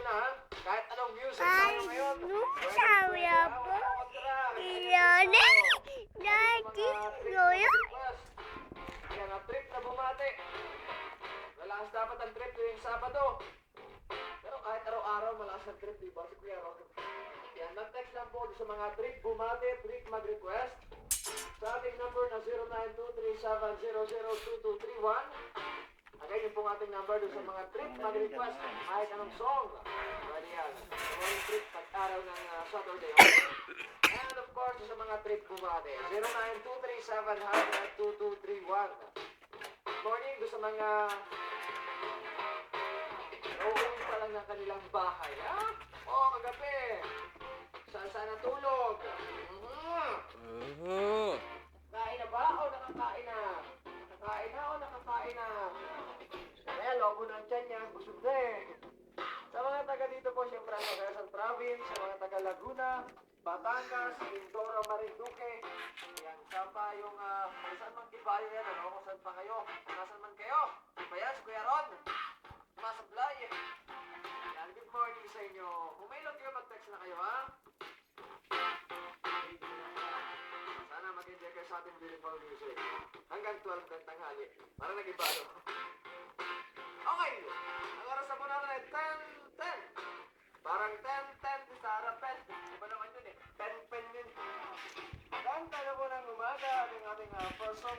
ko na ha. Kahit anong music tayo ngayon. Yan ang trip na bumati. Malakas dapat ang trip tuwing Sabado. Pero kahit araw-araw malakas ang trip, diba? Si Kuya Ron. Yan, mag-text lang po sa mga trip bumati, trip mag-request. Sa ating number na 092370022231. Again, yung pong ating number doon sa mga trip mag-request. Kahit anong song. Pwede yan. Sa mga trip pag-araw ng Saturday. Okay? And of course, sa mga trip bumati. 092370022231. Morning doon sa mga uuwi pa lang ng kanilang bahay. Ha? Oo, kagabi. Saan natulog? Kain na ba o nakakain na? Nakakain na o nakakain na? Kaya lobo ng tiyan niya, busog na eh. Sa mga taga dito po, siyempre ang Quezon Province, sa mga taga Laguna, Batangas, Mindoro, Marinduque, yan, saan pa yung, saan man kibayo yan, ano, kung saan pa kayo, nasan man kayo, bayan, si Kuya Ron, masablay, yan, good morning sa inyo, kung may log kayo, mag-text na kayo, ha? Sana mag-enjoy kayo sa ating beautiful music, hanggang 12 ng tanghali, para nag-ibalo. Okay, ang oras na po natin ay 10:10. Parang 10:10 sa harapan. Iba naman yun eh. 10:10 yun. 10:10 na po ng umaga. Ating first song